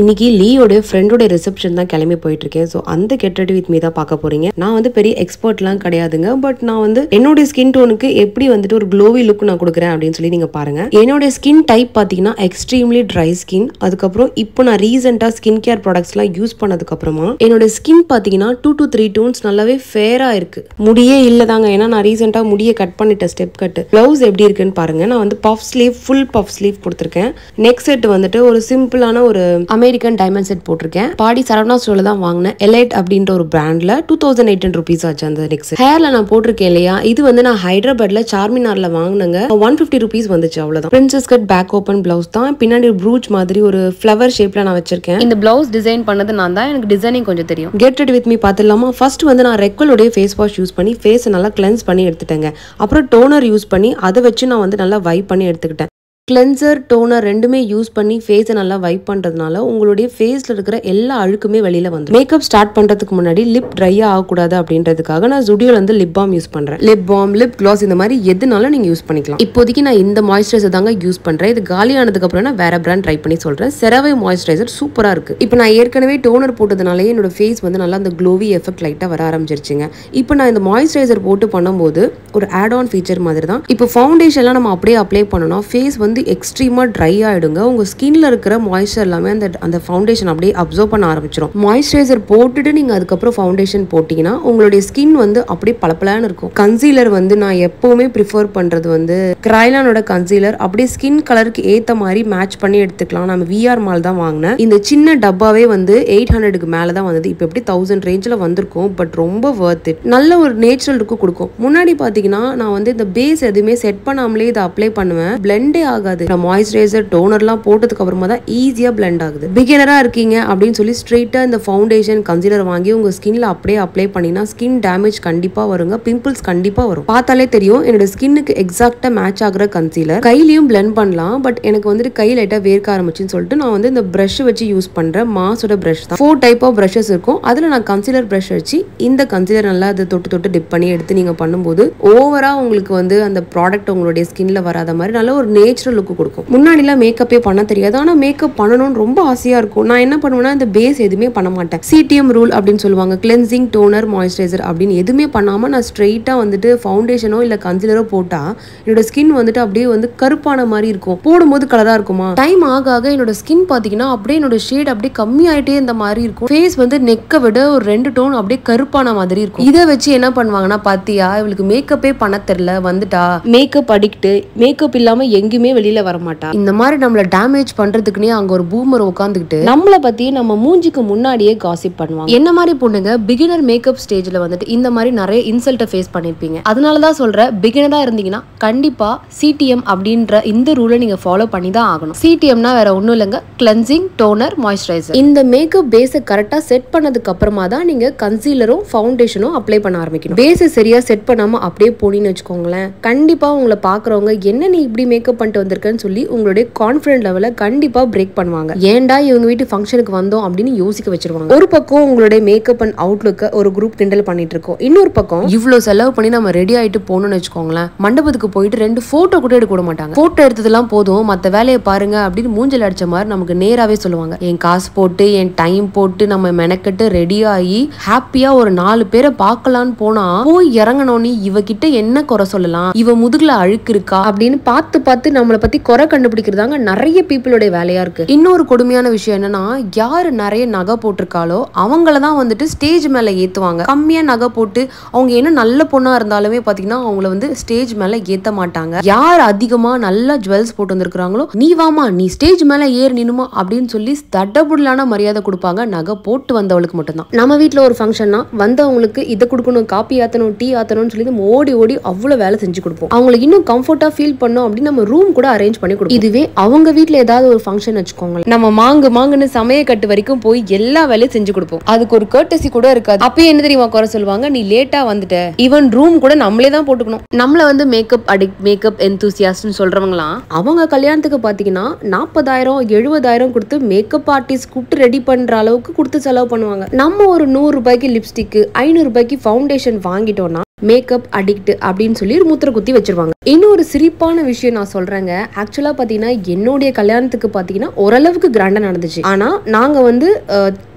இன்னைக்கு லீயோட ஃப்ரெண்டோட ரிசப்ஷன் தான் கிளம்பி போயிட்டு இருக்கேன். ஸோ அந்த கெட் ரெடி வித் மீ தான் பார்க்க போறீங்க. நான் வந்து பெரிய எக்ஸ்பர்ட்லாம் கிடையாதுங்க. பட் நான் வந்து என்னோட ஸ்கின் டோனுக்கு எப்படி வந்துட்டு ஒரு க்ளோவி லுக் நான் கொடுக்குறேன் அப்படின்னு சொல்லி நீங்க பாருங்க. என்னோட ஸ்கின் டைப் பார்த்தீங்கன்னா எக்ஸ்ட்ரீம்லி ட்ரை ஸ்கின். அதுக்கப்புறம் இப்போ நான் ரீசெண்டாக ஸ்கின் கேர் ப்ராடக்ட்ஸ்லாம் யூஸ் பண்ணதுக்கு அப்புறமா என்னோட ஸ்கின் பார்த்தீங்கன்னா 2 to 3 டோன்ஸ் நல்லாவே ஃபேரா இருக்கு. முடியே இல்லதாங்க. ஏன்னா நான் ரீசெண்டாக முடியை கட் பண்ணிட்டேன், ஸ்டெப் கட். பிளவுஸ் எப்படி இருக்குன்னு பாருங்க. நான் வந்து puff sleeve, full puff sleeve கொடுத்துருக்கேன். நெக் செட் வந்துட்டு ஒரு சிம்பிளான ஒரு அமெரிக்கன் டைமண்ட் செட் போட்டிருக்கேன். பாடி சரவணா ஸ்டோர்ல தான் வாங்கினேன். எலைட் அப்படின்ற ஒரு பிராண்ட்ல 2800 rupees ஆச்சு அந்த நெக் செட். ஹேர்ல நான் போட்டிருக்கேன் இல்லையா, இது வந்து நான் ஹைதராபாத்ல சார்மினார்ல வாங்கினேங்க. 150 rupees வந்துச்சு, அவ்வளவுதான். Princess cut back open blouse தான். பின்னாடி ப்ரூச் மாதிரி ஒரு ஃபிளவர் ஷேப்ல நான் வச்சிருக்கேன். இந்த பிளவுஸ் டிசைன் பண்ணது நான் தான். எனக்கு டிசைனிங் கொஞ்சம் தெரியும். கெட் ரெடி வித் மீ பார்த்துலாமா? ஃபர்ஸ்ட் வந்து நான் ரெக்வலுடைய ஃபேஸ் வாஷ் யூஸ் பண்ணி ஃபேஸ் நல்லா கிளென்ஸ் பண்ணி எடுத்துட்டேங்க. அப்புறம் டோனர் யூஸ் பண்ணி அதை வச்சு நான் வந்து நல்லா வைப் பண்ணி எடுத்துக்கிட்டேன். கிளென்சர் டோனர் ரெண்டுமே யூஸ் பண்ணி ஃபேஸை நல்லா வைப் பண்ணுறதுனால உங்களுடைய ஃபேஸில் இருக்கிற எல்லா அழுக்குமே வெளியில் வந்து. மேக்கப் ஸ்டார்ட் பண்ணுறதுக்கு முன்னாடி லிப் ட்ரை ஆகக்கூடாது அப்படின்றதுக்காக நான் ஜுடியோல வந்து லிப் பாம் யூஸ் பண்ணுறேன். லிப் பாம், லிப் கிளாஸ் இந்த மாதிரி எதுனாலும் நீங்கள் யூஸ் பண்ணிக்கலாம். இப்போதைக்கு நான் இந்த மாய்ஸ்சரைசர் தாங்க யூஸ் பண்ணுறேன். இது காலியானதுக்கு அப்புறம் நான் வேற பிராண்ட் ட்ரை பண்ணி சொல்கிறேன். செரவே மாய்ஸ்சரைசர் சூப்பராக இருக்குது. இப்போ நான் ஏற்கனவே டோனர் போட்டதுனாலே என்னோட ஃபேஸ் வந்து நல்லா அந்த க்ளோவி எஃபெக்ட் லைட்டாக வர ஆரம்பிச்சிருச்சுங்க. இப்போ நான் இந்த மாய்ஸ்சரைசர் போட்டு பண்ணும்போது ஒரு ஆட் ஆன் ஃபீச்சர் மாதிரி தான். இப்போ ஃபவுண்டேஷன்லாம் நம்ம அப்படியே அப்ளை பண்ணணும். ஃபேஸ் வந்து எக்ஸ்ட்ரீமா ட்ரை ஆயிடுங்க. உங்க ஸ்கின்ல இருக்கிற மாய்ஸ்சர் எல்லாமே அந்த ஃபவுண்டேஷன் அப்படியே அப்சர்வ் பண்ண ஆரம்பிச்சிடும். மாய்ஸ்சரைசர் போட்டுட்டு நீங்க அதுக்கப்புறம் ஃபவுண்டேஷன் போட்டீங்கன்னா உங்களுடைய ஸ்கின் வந்து அப்படியே பளபளன்னு இருக்கும். கன்சீலர் வந்து நான் எப்பவுமே ப்ரிஃபர் பண்றது வந்து கிரைலானோட கன்சீலர். அப்படியே ஸ்கின் கலருக்கு ஏத்த மாதிரி மேட்ச் பண்ணி எடுத்துக்கலாம். நம்ம விஆர் மால் தான் வாங்கினேன். இந்த சின்ன டப்பாவே வந்து 800க்கு மேல தான் வந்தது. இப்போ எப்படி 1000 ரேஞ்சில் வந்திருக்கும். பட் ரொம்ப வர்த் இட். நல்ல ஒரு நேச்சுரல் லுக்கு கொடுக்கும். முன்னாடி பாத்தீங்கன்னா நான் வந்து இந்த பேஸ் எதுவுமே செட் பண்ணாமலே இதை அப்ளை பண்ணுவேன். பிளெண்டே ஆகாது. மாய்ஸ்சரைசர் டோனர்லாம் போட்டதுக்கு அப்புறமா தான் ஈஸியா பிளெண்ட் ஆகுது. பிகினரா இருக்கீங்க அப்படின்னு சொல்லி ஸ்ட்ரெயிட்டா இந்த ஃபவுண்டேஷன் கன்சீலர் வாங்கி உங்க ஸ்கின்ல அப்படியே அப்ளை பண்ணினா ஸ்கின் டேமேஜ் கண்டிப்பா வருங்க. பிம்பிள்ஸ் கண்டிப்பா வரும். பார்த்தாலே தெரியும். என்னோட ஸ்கின்னுக்கு எக்ஸாக்டா மேட்ச் ஆகுற கன்சீலர். கையிலயும் பிளெண்ட் பண்ணலாம். பட் எனக்கு வந்துட்டு கை லைட்டா வேர்க்க ஆரம்பிச்சுன்னு சொல்லிட்டு நான் வந்து இந்த பிரஷ் வச்சு யூஸ் பண்றேன். மாஸோட பிரஷ் தான். 4 டைப் ஆஃப் பிரஷஸ் இருக்கும். அதுல நான் கன்சீலர் பிரஷ் வச்சு இந்த கன்சீலர் நல்லா அதை தொட்டு தொட்டு டிப் பண்ணி எடுத்து நீங்க பண்ணும்போது ஓவரா உங்களுக்கு வந்து அந்த ப்ராடக்ட் உங்களுடைய ஸ்கின்ல வராத மாதிரி நல்ல ஒரு நேச்சுரல் லுக் கொடுக்கும். முன்னாடிலாம் மேக்கப்பே பண்ண தெரியாது. ஆனா மேக்கப் பண்ணணும்னு ரொம்ப ஆசையா இருக்கும். நான் என்ன பண்ணுவேன்னா இந்த பேஸ் எதுவுமே பண்ண மாட்டேன். சிடிஎம் ரூல் அப்படின்னு சொல்லுவாங்க. கிளென்சிங், டோனர், மாய்ஸ்சரைசர் அப்படின்னு எதுவுமே பண்ணாம நான் ஸ்ட்ரெயிட்டா வந்துட்டு ஃபவுண்டேஷனோ இல்ல கன்சீலரோ போட்டா என்னோட ஸ்கின் வந்துட்டு அப்படியே வந்து கருப்பான மாதிரி இருக்கும். போடும்போது கலரா இருக்குமா. டைம் ஆக ஆக என்னோட ஸ்கின் பாத்தீங்கன்னா அப்படியே என்னோட ஷேட் அப்படியே கம்மியாயிட்டே இந்த மாதிரி இருக்கும். ஃபேஸ் வந்து நெக்கை விட ஒரு 2 டோன் அப்படியே கருப்பான மாதிரி இருக்கும். இதை வச்சு என்ன பண்ணுவாங்கன்னா, பாத்தியா இவளுக்கு மேக்கப்பே பண்ண தெரியல, வந்துட்டா மேக்கப் அடிக்ட், மேக்கப் இல்லாம எங்குமே வெளியில வர மாட்டா. இந்த மாதிரி நம்மள டேமேஜ் பண்றதுக்குனே அங்க ஒரு பூமர் உட்காந்துக்கிட்டு நம்மள பத்தி நம்ம மூஞ்சிக்கு முன்னாடியே காசிப் பண்ணுவாங்க. என்ன மாதிரி பொண்ணுங்க பிகினர் மேக்கப் ஸ்டேஜ்ல வந்துட்டு இந்த மாதிரி நிறைய இன்சல்ட்டை ஃபேஸ் பண்ணிருப்பீங்க. அதனாலதான் சொல்றேன், பிகினரா இருந்தீங்கன்னா கண்டிப்பா சிடிஎம் அப்படின்ற இந்த ரூலை நீங்க ஃபாலோ பண்ணி தான் ஆகணும். சிடிஎம்னா வேற ஒண்ணும் இல்லைங்க, கிளென்சிங், டோனர், மாய்ஸ்சரைசர். இந்த மேக்கப் பேஸை கரெக்டா செட் பண்ணதுக்கு அப்புறமா தான் நீங்க கன்சீலரும் ஃபவுண்டேஷனும் அப்ளை பண்ண ஆரம்பிக்கணும். பேஸை சரியா செட் பண்ணாம அப்படியே போனீங்கன்னு வச்சுக்கோங்களேன், கண்டிப்பா உங்களை பாக்குறவங்க என்ன நீ இப்படி மேக்கப் பண்ணிட்டு வந்திருக்கன்னு சொல்லி உங்களுடைய கான்ஃபிடன்ட் லெவலை கண்டிப்பா பிரேக் பண்ணுவாங்க. ஏன்டா இவங்க வீட்டு ஃபங்க்ஷனுக்கு வந்தோம் அப்படின்னு யோசிக்க வச்சிருவாங்க. ஒரு பக்கம் உங்களுடைய மேக்கப் அண்ட் அவுட்லுக்க ஒரு குரூப் கிண்டல் பண்ணிட்டு இருக்கோம். இன்னொரு பக்கம் இவ்வளவு செலவு பண்ணி நம்ம ரெடி ஆயிட்டு போகணும்னு வச்சுக்கோங்களேன், மண்டபத்துக்கு போயிட்டு 2 போட்டோ கூட எடுக்க விட மாட்டாங்க. போட்டோ எடுத்ததெல்லாம் போதும், மத்த வேலையை பாருங்க அப்படின்னு மூஞ்சல் அடிச்ச மாதிரி நமக்கு நேராவே சொல்லுவாங்க. என் காசு போட்டு என் டைம் போட்டு நம்ம மெனக்கெட்டு ரெடி ஆகி ஹாப்பியா ஒரு 4 பேரை பார்க்கலான்னு போனா போய் இறங்கணும்னு இவகிட்ட என்ன குறை சொல்லலாம், இவ முதுகுல அழுக்கு இருக்கா அப்படின்னு பார்த்து பார்த்து நம்மளை பத்தி குறை கண்டுபிடிக்கிறதாங்க நிறைய பீப்புளுடைய வேலையா இருக்கு. இன்னொரு கொடுமையான விஷயம் என்னன்னா, யாரு நிறைய நகை போட்டிருக்காளோ அவங்களதான் வந்துட்டு ஸ்டேஜ் மேல ஏத்துவாங்க. கம்மியா நகை போட்டு அவங்க என்ன நல்ல பொண்ணா இருந்தாலுமே பாத்தீங்கன்னா அவங்கள வந்து ஸ்டேஜ் மேல ஏத்த மாட்டாங்க. யார் அதிகமா நல்லா ஜுவல்ஸ் போட்டு வந்திருக்காங்களோ, நீ வாமா நீ ஸ்டேஜ் மேல ஏறி நின்னுமா அப்படின்னு சொல்லி தடபுடலான மரியாதை கொடுப்பாங்க நகை போட்டு வந்தவளுக்கு மட்டும்தான். நம்ம வீட்டுல ஒரு ஃபங்க்ஷன்னா வந்தவங்களுக்கு இதை கொடுக்கணும், காப்பி ஆத்தணும், டீ ஆத்தணும்னு சொல்லி நம்ம ஓடி ஓடி அவ்வளவு வேலை செஞ்சு கொடுப்போம். அவங்களுக்கு இன்னும் கம்ஃபர்ட்டா ஃபீல் பண்ணோம் அப்படின்னு நம்ம ரூம் கூட அரேஞ்ச் பண்ணி கொடுப்போம். இதுவே அவங்க வீட்டுல ஏதாவது ஒரு ஃபங்க்ஷன் வச்சுக்கோங்க, நம்ம மாங்குன்னு சமய கட்டு வரைக்கும் போய் எல்லா வேலையும் செஞ்சு கொடுப்போம். அதுக்கு ஒரு கர்ட்டசி கூட இருக்காது. அப்பயே என்ன தெரியுமா குறை சொல்லுவாங்க, நீ லேட்டா வந்துட்ட. ஈவன் ரூம் கூட நம்மளே தான் போட்டுக்கணும். நம்மள வந்து மேக்கப் அடிக்ட், மேக்கப் எந்தூசியாஸ்ட்னு சொல்றவங்களாம் அவங்க கல்யாணத்துக்கு பாத்தீங்கன்னா 40,000 70,000 கொடுத்து மேக்கப் ஆர்டிஸ்ட் கூப்பிட்டு ரெடி பண்ற அளவுக்கு கொடுத்து செலவு பண்ணுவாங்க. நம்ம ஒரு 100 ரூபாய்க்கு லிப்ஸ்டிக், 500 ரூபாய்க்கு ஃபவுண்டேஷன் வாங்கிட்டோம்னா மேக்கப் அடிக்ட் அப்படின்னு சொல்லி ஒரு முத்திரை குத்தி வச்சிருவாங்க. இன்னொரு சிரிப்பான விஷயம் நான் சொல்றேங்க. ஆக்சுவலா பாத்தீங்கன்னா என்னுடைய கல்யாணத்துக்கு பாத்தீங்கன்னா ஓரளவுக்கு கிராண்டா நடந்துச்சு. ஆனா நாங்க வந்து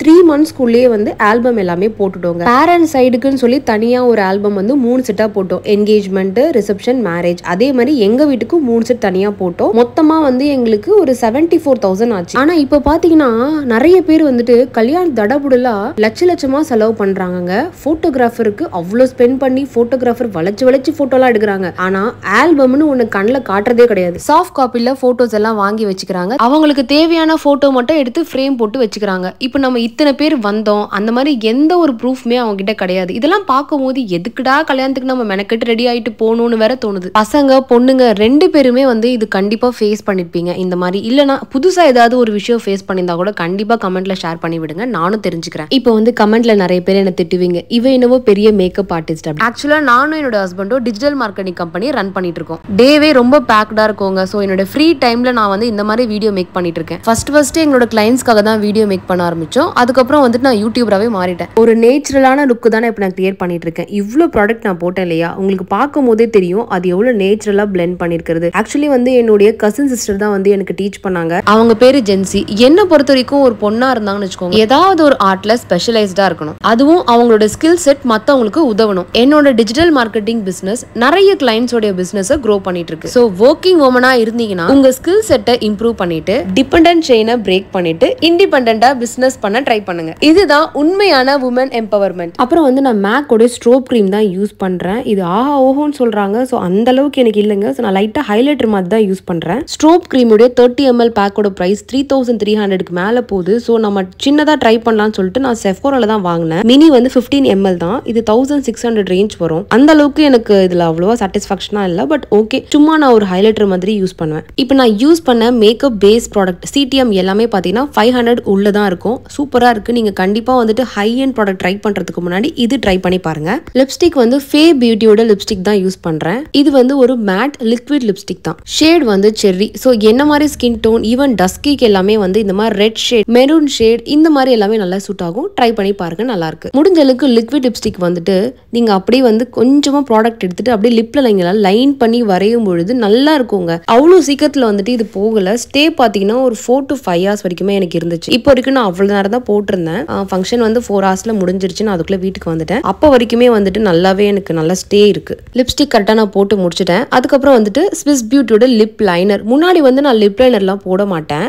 3 monthsக்குள்ளேயே வந்து ஆல்பம் எல்லாமே போட்டுட்டோங்க. பேரண்ட்ஸ் சைடுக்குன்னு சொல்லி தனியா ஒரு ஆல்பம் வந்து 3 செட்டா போட்டோம். Engagement, reception, marriage. அதே மாதிரி எங்க வீட்டுக்கு 3 செட் தனியா போட்டோம். மொத்தமா வந்து எங்களுக்கு ஒரு 74,000 ஆச்சு. ஆனா இப்ப பாத்தீங்கன்னா நிறைய பேர் வந்துட்டு கல்யாண தடபுடலா லட்சமா செலவு பண்றாங்க. போட்டோகிராஃபருக்கு அவ்வளவு ஸ்பெண்ட் பண்ணி போட்டோகிராஃபர் வளைச்சு போட்டோலாம் எடுக்கிறாங்க. ஆனா ஆல்பம்னு ஒண்ணு கண்ணுல காட்டுறதே கிடையாது. சாஃப்ட் காப்பில போட்டோஸ் எல்லாம் வாங்கி வச்சுக்கிறாங்க. அவங்களுக்கு தேவையான போட்டோ மட்டும் எடுத்து ஃப்ரேம் போட்டு வச்சுக்கிறாங்க. இப்போ நம்ம இத்தனை பேர் வந்தோம், அந்த மாதிரி எந்த ஒரு ப்ரூஃப்மே அவங்க கிட்ட கிடையாது. இதெல்லாம் பார்க்கும்போது எதுக்குடா கல்யாணத்துக்கு நம்ம மெனக்கெட்டு ரெடி ஆயிட்டு போகணும்னு வேற தோணுது. பசங்க பொண்ணுங்க 2 பேருமே வந்து இது கண்டிப்பா ஃபேஸ் பண்ணிருப்பீங்க. இந்த மாதிரி இல்லனா புதுசா ஏதாவது ஒரு விஷயம் ஃபேஸ் பண்ணியிருந்தா கூட கண்டிப்பா கமெண்ட்ல ஷேர் பண்ணி விடுங்க, நானும் தெரிஞ்சுக்கிறேன். இப்போ வந்து கமெண்ட்ல நிறைய பேர் என்ன திட்டுவீங்க, இவ என்னவோ பெரிய மேக்கப் ஆர்டிஸ்ட். ஆக்சுவலா நானும் என்னோட ஹஸ்பண்டும் டிஜிட்டல் மார்க்கெட்டிங் கம்பெனி ரன் பண்ணிட்டு இருக்கோம். டேவே ரொம்ப பேக்டா இருக்குங்க. ஸோ என்னோட ஃப்ரீ டைம்ல நான் வந்து இந்த மாதிரி வீடியோ மேக் பண்ணிட்டு இருக்கேன். ஃபர்ஸ்ட் எங்களோட கிளைண்ட்ஸ்க்காக தான் வீடியோ மேக் பண்ண ஆரம்பிச்சோம். அதுக்கப்புறம் வந்துட்டு நான் யூடியூபராகவே மாறிட்டேன். ஒரு நேச்சுரலான லுக்கு தானே இப்போ நான் கிரியேட் பண்ணிட்டு இருக்கேன். இவ்வளோ ப்ராடக்ட் நான் போட்டேன் இல்லையா, உங்களுக்கு பார்க்கும் போதே தெரியும் அது எவ்வளோ நேச்சுரலா பிளெண்ட் பண்ணிருக்கிறது. ஆக்சுவலி வந்து என்னுடைய கசின் சிஸ்டர் தான் வந்து எனக்கு டீச் பண்ணாங்க. அவங்க பேரு ஜென்சி. என்ன பொறுத்த வரைக்கும் ஒரு பொண்ணா இருந்தாங்கன்னு வச்சுக்கோங்க, ஏதாவது ஒரு ஆர்ட்ல ஸ்பெஷலைஸ்டா இருக்கணும். அதுவும் அவங்களோட ஸ்கில் செட் மற்றவங்களுக்கு உதவணும். என்னோட டிஜிட்டல் மார்க்கெட்டிங் பிசினஸ் நிறைய கிளைண்ட்ஸோட பிசினஸ் க்ரோ பண்ணிட்டு இருக்கு. ஸோ ஒர்க்கிங் வுமனா இருந்தீங்கன்னா உங்க ஸ்கில் செட்டை இம்ப்ரூவ் பண்ணிட்டு டிபெண்டன்ட் செயினை பிரேக் பண்ணிட்டு இண்டிபெண்டன்டா பிசினஸ் பண்ண ட்ரை பண்ணுங்க. இதுதான் உண்மையான உமன் எம்பவர்மெண்ட். அப்புறம் வந்து நான் மேக்கோட ஸ்ட்ரோப் கிரீம் தான் யூஸ் பண்றேன். இது ஆஹா ஓஹோன்னு சொல்றாங்க. ஸோ அந்த அளவுக்கு எனக்கு இல்லைங்க. ஸோ நான் லைட்டா ஹைலைட்டர் மாதிரி தான் யூஸ் பண்றேன். ஸ்ட்ரோப் கிரீமுடைய 30 ml பேக்கோட பிரைஸ் 3300க்கு மேல போகுது. ஸோ நம்ம சின்னதா ட்ரை பண்ணலாம்னு சொல்லிட்டு நான் செஃபோரால தான் வாங்கினேன். மினி வந்து 15 ml தான். இது 1600 ரேஞ்ச் வரும். அந்த அளவுக்கு எனக்கு இதுல அவ்வளவா சாட்டிஸ்ஃபேக்ஷனா இல்ல. பட் ஓகே, சும்மா நான் ஒரு ஹைலைட்டர் மாதிரி யூஸ் பண்ணுவேன். இப்போ நான் யூஸ் பண்ண மேக்கப் பேஸ் ப்ராடக்ட் CTM எல்லாமே பாத்தீங்கன்னா 500 உள்ளதான் இருக்கும். சூப்பரா இருக்கு. நீங்க கண்டிப்பா வந்துட்டு ஹை எண்ட் ப்ராடக்ட் ட்ரை பண்றதுக்கு முன்னாடி இது ட்ரை பண்ணி பாருங்க. லிப்ஸ்டிக் வந்து ஃபே பியூட்டியோட லிப்ஸ்டிக் தான் யூஸ் பண்றேன். இது வந்து ஒரு மேட் லிக்விட் லிப்ஸ்டிக் தான். ஷேட் வந்து செர்ரி. ஸோ என்ன மாதிரி ஸ்கின் டோன், ஈவன் டஸ்கிக்கு எல்லாமே வந்து இந்த மாதிரி ரெட் ஷேட், மெரூன் ஷேட், இந்த மாதிரி எல்லாமே நல்லா சூட் ஆகும். ட்ரை பண்ணி பாருங்க, நல்லா இருக்கு. முடிஞ்ச அளவுக்கு லிக்விட் லிப்ஸ்டிக் வந்துட்டு நீங்க அப்படியே வந்து கொஞ்சமா ப்ராடக்ட் எடுத்துட்டு அப்படியே லிப்ல லைன் பண்ணி வரையும் பொழுது நல்லா இருக்குங்க. அவ்வளோ சீக்கிரத்துல வந்துட்டு இது போகல. ஸ்டே பாத்தீங்கன்னா ஒரு 4 to 5 hours வரைக்குமே எனக்கு இருந்துச்சு. இப்போ வரைக்கும் நான் அவ்வளவு நேரம் தான் போட்டிருந்தேன். ஃபங்க்ஷன் வந்து 4 hours முடிஞ்சிருச்சு. நான் அதுக்குள்ள வீட்டுக்கு வந்துட்டேன். அப்போ வரைக்குமே வந்துட்டு நல்லாவே எனக்கு நல்ல ஸ்டே இருக்கு. லிப்ஸ்டிக் கரெக்டா நான் போட்டு முடிச்சிட்டேன். அதுக்கப்புறம் வந்துட்டு ஸ்விஸ் பியூட்டியோட லிப் லைனர். முன்னாடி வந்து நான் லிப் லைனர்லாம் போட மாட்டேன்.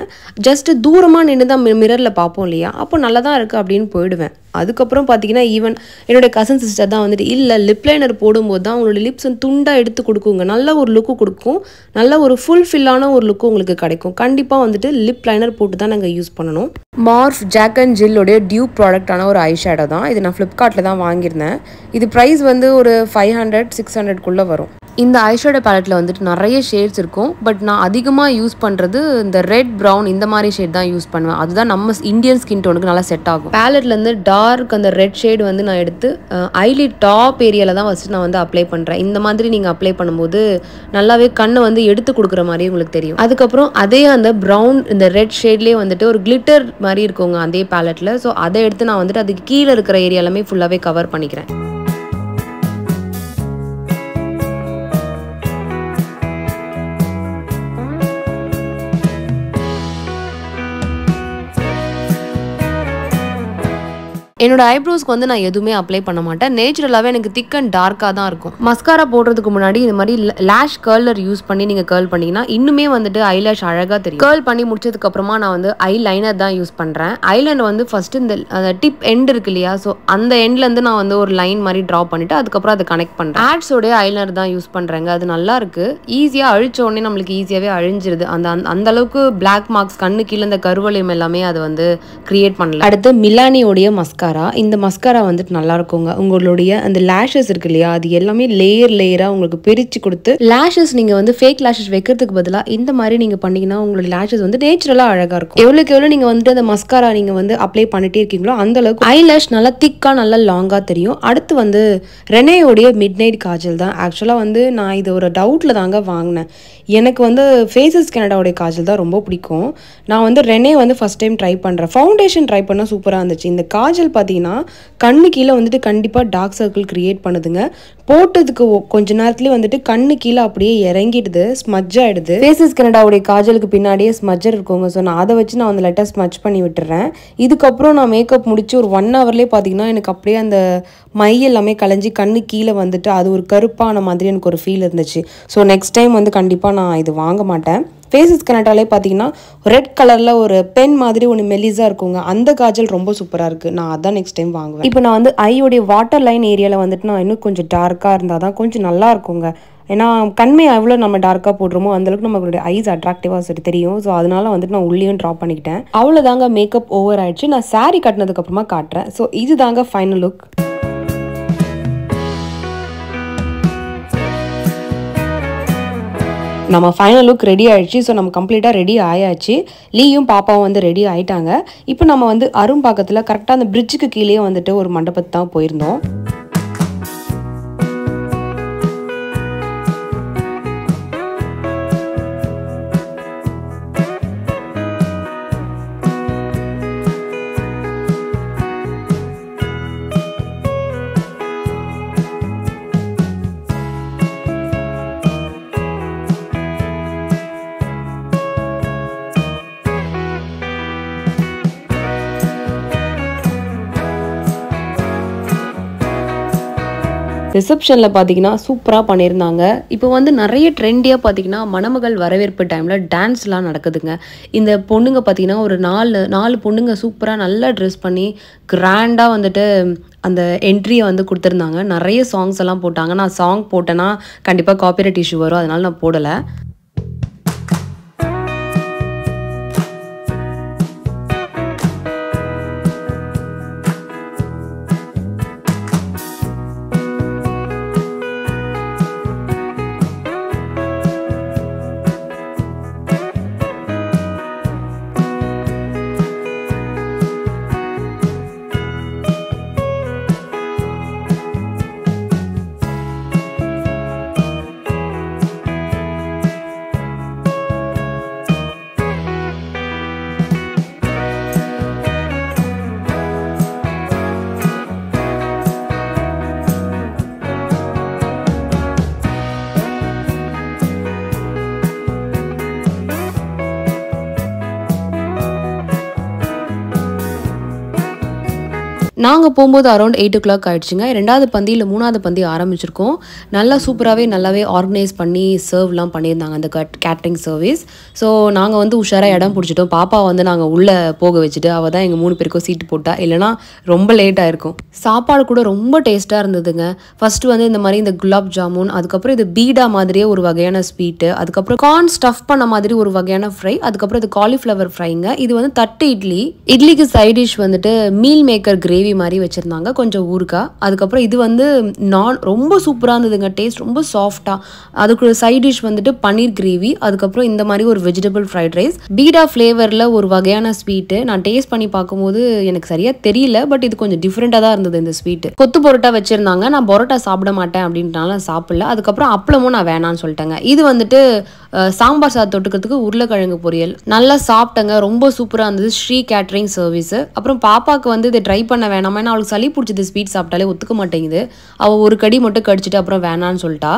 ஜஸ்ட் தூரமா நின்று தான் மிரர்ல பார்ப்போம் இல்லையா, அப்போ நல்லா தான் இருக்கு அப்படின்னு போயிடுவேன். அதுக்கப்புறம் பார்த்தீங்கன்னா ஈவன் என்னோட கசன் சிஸ்டர் தான் வந்துட்டு இல்லை லிப் லைனர் போடும்போது தான் அவங்களோட லிப்ஸ் துண்டாக எடுத்து கொடுக்குங்க, நல்ல ஒரு லுக்கு கொடுக்கும், நல்ல ஒரு ஃபுல்ஃபில்லான ஒரு லுக்கு உங்களுக்கு கிடைக்கும். கண்டிப்பாக வந்துட்டு லிப் லைனர் போட்டு தான் நாங்கள் யூஸ் பண்ணணும். மார்ஃப் ஜாக் அண்ட் ஜில்லோடைய டியூ ப்ராடக்டான ஒரு ஐ ஷேடோ தான் இது. நான் ஃப்ளிப்கார்ட்டில் தான் வாங்கியிருந்தேன். இது ப்ரைஸ் வந்து ஒரு 500-600க்குள்ளே வரும். இந்த ஐஷேடோ பேலட்டில் வந்துட்டு நிறைய ஷேட்ஸ் இருக்கும். பட் நான் அதிகமாக யூஸ் பண்ணுறது இந்த ரெட் ப்ரௌன் இந்த மாதிரி ஷேட் தான் யூஸ் பண்ணுவேன். அதுதான் நம்ம இந்தியன் ஸ்கின் டோனுக்கு நல்லா செட் ஆகும். பேலட்லேருந்து டார்க் அந்த ரெட் ஷேட் வந்து நான் எடுத்து ஐலிட் டாப் ஏரியாவில் தான் ஃபஸ்ட்டு நான் வந்து அப்ளை பண்ணுறேன். இந்த மாதிரி நீங்கள் அப்ளை பண்ணும்போது நல்லாவே கண்ணை வந்து எடுத்து கொடுக்குற மாதிரி உங்களுக்கு தெரியும். அதுக்கப்புறம் அதே அந்த ப்ரௌன் இந்த ரெட் ஷேட்லேயே வந்துட்டு ஒரு கிளிட்டர் மாதிரி இருக்குங்க அதே பேலட்டில். ஸோ அதை எடுத்து நான் வந்துட்டு அதுக்கு கீழே இருக்கிற ஏரியாலுமே ஃபுல்லாகவே கவர் பண்ணிக்கிறேன். என்னோட ஐப்ரோஸ்க்கு வந்து நான் எதுவுமே அப்ளை பண்ண மாட்டேன். நேச்சுரலாகவே எனக்கு திக் அண்ட் டார்க்காக தான் இருக்கும். மஸ்காரா போடுறதுக்கு முன்னாடி இந்த மாதிரி லேஷ் கர்லர் யூஸ் பண்ணி நீங்கள் கர்ல் பண்ணிங்கன்னா இன்னுமே வந்துட்டு ஐலேஷ் அழகாக தெரியும். கர்ல் பண்ணி முடிச்சதுக்கு அப்புறமா நான் வந்து ஐ லைனர் தான் யூஸ் பண்ணுறேன். ஐலைனர் வந்து ஃபர்ஸ்ட் இந்த டிப் எண்ட் இருக்கு இல்லையா, ஸோ அந்த எண்ட்லேருந்து நான் வந்து ஒரு லைன் மாதிரி ட்ரா பண்ணிட்டு அதுக்கப்புறம் அதை கனெக்ட் பண்ணுறேன். ஆட்ஸோடைய ஐலைனர் தான் யூஸ் பண்ணுறேங்க. அது நல்லா இருக்கு. ஈஸியாக அழிச்ச உடனே நம்மளுக்கு ஈஸியாகவே அழிஞ்சிருது. அந்த அளவுக்கு பிளாக் மார்க்ஸ் கண்ணு கீழே இந்த கருவளையம் எல்லாமே அது வந்து கிரியேட் பண்ணல. அடுத்து மிலானியோடைய மஸ்காரா. இந்த மஸ்காரா வந்துட்டு நல்லா இருக்குங்க. உங்களுடைய அந்த லேஷஸ் இருக்கு இல்லையா, அது எல்லாமே லேயரா உங்களுக்கு பிரிச்சு கொடுத்து லேஷஸ் நீங்க வந்து ஃபேக் லேஷஸ் வைக்கிறதுக்கு பதிலாக இந்த மாதிரி நீங்க பண்ணீங்கன்னா உங்களோட லேஷஸ் வந்து நேச்சுரலா அழகா இருக்கும். எவ்வளவு நீங்க வந்துட்டு அந்த மஸ்காரா நீங்க வந்து அப்ளை பண்ணிட்டே இருக்கீங்களோ அந்த அளவுக்கு ஐலேஷ் நல்லா திக்கா நல்லா லாங்கா தெரியும். அடுத்து வந்து ரெனேயோடைய மிட் நைட் காஜல் தான். ஆக்சுவலா வந்து நான் இது ஒரு டவுட்ல தாங்க வாங்கினேன். எனக்கு வந்து ஃபேஸஸ் கனடாவுடைய காஜல் தான் ரொம்ப பிடிக்கும். நான் வந்து ரெனே வந்து ஃபர்ஸ்ட் டைம் ட்ரை பண்ணுறேன். ஃபவுண்டேஷன் ட்ரை பண்ணால் சூப்பராக இருந்துச்சு. இந்த காஜல் பார்த்தீங்கன்னா கண்ணு கீழே வந்துட்டு கண்டிப்பாக டார்க் சர்க்கிள் கிரியேட் பண்ணுதுங்க. போட்டதுக்கு கொஞ்ச நேரத்துலேயே வந்துட்டு கண்ணு கீழே அப்படியே இறங்கிடுது, ஸ்மஜ் ஆகிடுது. ஃபேஸஸ் கனடாவுடைய காஜலுக்கு பின்னாடியே ஸ்மஜர் இருக்குங்க. ஸோ நான் அதை வச்சு நான் வந்து லைட்டாக ஸ்மஜ் பண்ணி விட்டுறேன். இதுக்கப்புறம் நான் மேக்கப் முடிச்சு ஒரு 1 ஹவர்லேயே பார்த்தீங்கன்னா எனக்கு அப்படியே அந்த மை எல்லாமே கலைஞ்சி கண்ணு கீழே வந்துட்டு அது ஒரு கருப்பான மாதிரி எனக்கு ஒரு ஃபீல் இருந்துச்சு. ஸோ நெக்ஸ்ட் டைம் வந்து கண்டிப்பாக நான் இது வாங்க மாட்டேன். ஃபேஸஸ் கனடாலே பார்த்தீங்கன்னா ரெட் கலரில் ஒரு பென் மாதிரி ஒன்று மெலிஸாக இருக்குங்க. அந்த காஜல் ரொம்ப சூப்பராக இருக்குது. நான் அதான் நெக்ஸ்ட் டைம் வாங்குவேன். இப்போ நான் வந்து ஐயோடைய வாட்டர் லைன் ஏரியாவில் வந்துட்டு நான் இன்னும் கொஞ்சம் டார்க்காக இருந்தால் தான் கொஞ்சம் நல்லா இருக்குங்க. ஏன்னா கண்மை எவ்வளோ நம்ம டார்க்காக போடுறோமோ அந்தளவுக்கு நம்மளுடைய ஐஸ் அட்ராக்டிவாக தெரியும். ஸோ அதனால வந்துட்டு நான் உள்ளேயும் ட்ராப் பண்ணிக்கிட்டேன். அவ்வளோதாங்க, மேக்கப் ஓவர் ஆயிடுச்சு. நான் சாரீ கட்டினதுக்கப்புறமா காட்டுறேன். ஸோ இது தாங்க ஃபைனல் லுக். நம்ம ஃபைனல் லுக் ரெடி ஆயிடுச்சு. ஸோ நம்ம கம்ப்ளீட்டாக ரெடி ஆயாச்சு. லீயும் பாப்பாவும் வந்து ரெடி ஆயிட்டாங்க. இப்போ நம்ம வந்து அரும்பாக்கத்தில் கரெக்டாக அந்த பிரிட்ஜுக்கு கீழே வந்துட்டு ஒரு மண்டபத்து தான் போயிருந்தோம். ரிசப்ஷனில் பார்த்தீங்கன்னா சூப்பராக பண்ணியிருந்தாங்க. இப்போ வந்து நிறைய ட்ரெண்டியாக பார்த்தீங்கன்னா மணமகள் வரவேற்பு டைமில் டான்ஸ்லாம் நடக்குதுங்க. இந்த பொண்ணுங்க பார்த்தீங்கன்னா ஒரு 4 பொண்ணுங்க சூப்பராக நல்லா ட்ரெஸ் பண்ணி கிராண்டாக வந்துட்டு அந்த என்ட்ரியை வந்து கொடுத்துருந்தாங்க. நிறைய சாங்ஸ் எல்லாம் போட்டாங்க. நான் சாங் போட்டேன்னா கண்டிப்பாக காப்பிரைட் இஷ்யூ வரும், அதனால நான் போடலை. நாங்கள் போகும்போது அரௌண்ட் 8 o'clock ஆகிடுச்சுங்க. 2வது பந்தி இல்லை 3வது பந்தி ஆரம்பிச்சிருக்கோம். நல்லா நல்லாவே ஆர்கனைஸ் பண்ணி சர்வ்லாம் பண்ணியிருந்தாங்க அந்த கேட்ரிங் சர்வீஸ். ஸோ நாங்கள் வந்து உஷாராக இடம் பிடிச்சிட்டோம். பாப்பா வந்து நாங்கள் உள்ளே போக வச்சுட்டு அவள் தான் எங்கள் 3 பேருக்கும் சீட்டு போட்டா, இல்லைனா ரொம்ப லேட்டாக இருக்கும். சாப்பாடு கூட ரொம்ப டேஸ்ட்டாக இருந்ததுங்க. ஃபஸ்ட்டு வந்து இந்த மாதிரி இந்த குலாப் ஜாமுன், அதுக்கப்புறம் இது பீடா மாதிரியே ஒரு வகையான ஸ்வீட்டு, அதுக்கப்புறம் கார்ன் ஸ்டஃப் பண்ண மாதிரி ஒரு வகையான ஃப்ரை, அதுக்கப்புறம் இது காலிஃப்ளவர் ஃப்ரைங்க. இது வந்து தட்டு இட்லிக்கு சைட் டிஷ் வந்துட்டு மீல் மேக்கர் கிரேவி மாதிரி வச்சிருந்தாங்க, கொஞ்சம் ஊறுகாய். அதுக்கப்புறம் இது வந்து ரொம்ப சூப்பராக இருந்ததுங்க. டேஸ்ட் ரொம்ப சாஃப்டாக. அதுக்கு சைட் டிஷ் வந்துட்டு பன்னீர் கிரேவி, அதுக்கப்புறம் இந்த மாதிரி ஒரு வெஜிடபிள் ஃப்ரைட் ரைஸ், பீடா ஃப்ளேவரில் ஒரு வகையான ஸ்வீட்டு. நான் டேஸ்ட் பண்ணி பார்க்கும்போது எனக்கு சரியாக தெரியல, பட் இது கொஞ்சம் டிஃப்ரெண்ட்டாக தான் இருந்தது இந்த ஸ்வீட்டு. கொத்து பரோட்டா வச்சுருந்தாங்க. நான் பரோட்டா சாப்பிட மாட்டேன் அப்படின்ட்டால சாப்பிடல. அதுக்கப்புறம் அப்பளமும் நான் வேணான்னு சொல்லிட்டேங்க. இது வந்துட்டு சாம்பார் சாதம் தொட்டுக்கிறதுக்கு உருளைக்கிழங்கு பொரியல். நல்லா சாப்பிட்டேங்க. ரொம்ப சூப்பராக இருந்தது. Sri catering service. அப்புறம் பாப்பாவுக்கு வந்து இதை ட்ரை பண்ண வேணாமா, ஏன்னா அவளுக்கு சளி பிடிச்சது, ஸ்வீட் சாப்பிட்டாலே ஒத்துக்க மாட்டேங்குது. அவள் ஒரு கடி மட்டும் கடிச்சிட்டு அப்புறம் வேணான்னு சொல்லிட்டா.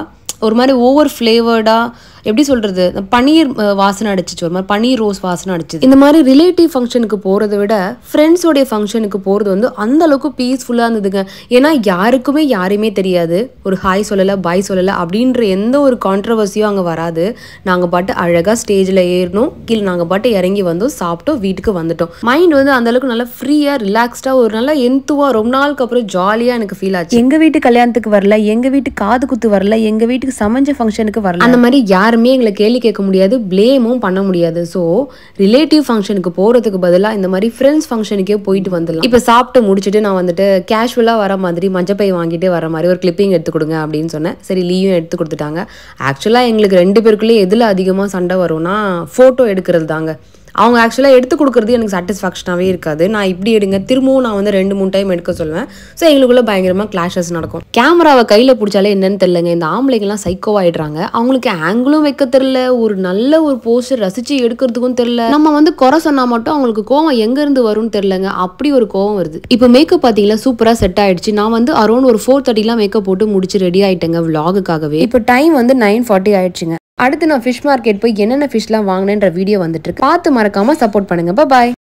ஒரு மாதிரி ஓவர் ஃப்ளேவர்டாக எப்படி சொல்கிறது, பன்னீர் வாசனை அடிச்சிச்சு, ஒரு மாதிரி பன்னீர் ரோஸ் வாசனை அடிச்சிது. இந்த மாதிரி ரிலேட்டிவ் ஃபங்க்ஷனுக்கு போகிறத விட ஃப்ரெண்ட்ஸோடைய ஃபங்க்ஷனுக்கு போகிறது வந்து அந்த அளவுக்கு பீஸ்ஃபுல்லாக இருந்ததுங்க. ஏன்னா யாருக்குமே யாரையுமே தெரியாது, ஒரு ஹாய் சொல்லலை பாய் சொல்லலை அப்படின்ற எந்த ஒரு கான்ட்ரவர்சியும் அங்கே வராது. நாங்கள் பாட்டு அழகாக ஸ்டேஜில் ஏறணும், கீழே நாங்கள் பாட்டு இறங்கி வந்தோம், சாப்பிட்டோம், வீட்டுக்கு வந்துட்டோம். மைண்ட் வந்து அந்தளவுக்கு நல்லா ஃப்ரீயாக ரிலாக்ஸ்டாக ஒரு நல்லா எந்துவாக ரொம்ப நாளுக்கு அப்புறம் ஜாலியாக எனக்கு ஃபீல் ஆச்சு. எங்கள் வீட்டு கல்யாணத்துக்கு வரல, எங்கள் வீட்டு காது குத்து வரல, எங்கள் வீட்டுக்கு சமைஞ்ச ஃபங்க்ஷனுக்கு வரல, அந்த மாதிரி யாருமே எங்களை கேள்வி கேட்க முடியாது, பிளேமும் பண்ண முடியாது. ஸோ ரிலேட்டிவ் ஃபங்க்ஷனுக்கு போகிறதுக்கு பதிலாக இந்த மாதிரி ஃப்ரெண்ட்ஸ் ஃபங்க்ஷனுக்கே போயிட்டு வந்துடலாம். இப்போ சாப்பிட்டு முடிச்சுட்டு நான் வந்துட்டு கேஷுவலாக வர மாதிரி மஞ்சப்பை வாங்கிட்டு வர மாதிரி ஒரு கிளிப்பிங் எடுத்து கொடுங்க அப்படின்னு சொன்னேன். சரி, லீயும் எடுத்து கொடுத்துட்டாங்க. ஆக்சுவலாக எங்களுக்கு 2 பேருக்குள்ளே எதில் அதிகமாக சண்டை வரும்னா ஃபோட்டோ எடுக்கிறது தாங்க. அவங்க ஆக்சுவலாக எடுத்து கொடுக்குறது எனக்கு சாட்டிஸ்ஃபேக்ஷனாகவே இருக்காது. நான் இப்படி எடுங்க திரும்பவும் நான் வந்து 2-3 டைம் எடுக்க சொல்லுவேன். ஸோ எங்களுக்குள்ள பயங்கரமாக கிளாஷஸ் நடக்கும். கேமராவை கையில் பிடிச்சாலே என்னன்னு தெரியலங்க, இந்த ஆம்பளைங்கெல்லாம் சைக்கோவாயிடுறாங்க. அவங்களுக்கு ஆங்கிளும் வைக்க தெரியல, ஒரு நல்ல ஒரு போஸ்டர் ரசிச்சு எடுக்கிறதுக்கும் தெரியல. நம்ம வந்து குறை சொன்னா மட்டும் அவங்களுக்கு கோவம் எங்க இருந்து வரும்னு தெரியலங்க, அப்படி ஒரு கோவம் வருது. இப்போ மேக்கப் பார்த்தீங்களா சூப்பராக செட் ஆயிடுச்சு. நான் வந்து அரௌண்ட் ஒரு 4:30 மேக்கப் போட்டு முடிச்சு ரெடி ஆயிட்டேங்க vlogகாகவே. இப்போ டைம் வந்து 9:40 ஆயிடுச்சுங்க. அடுத்து நான் ஃபிஷ் மார்க்கெட் போய் என்னென்ன ஃபிஷ்லாம் வாங்கினேன்ற வீடியோ வந்துட்டு இருக்கு. பார்த்து மறக்காம சப்போர்ட் பண்ணுங்க. பாய்.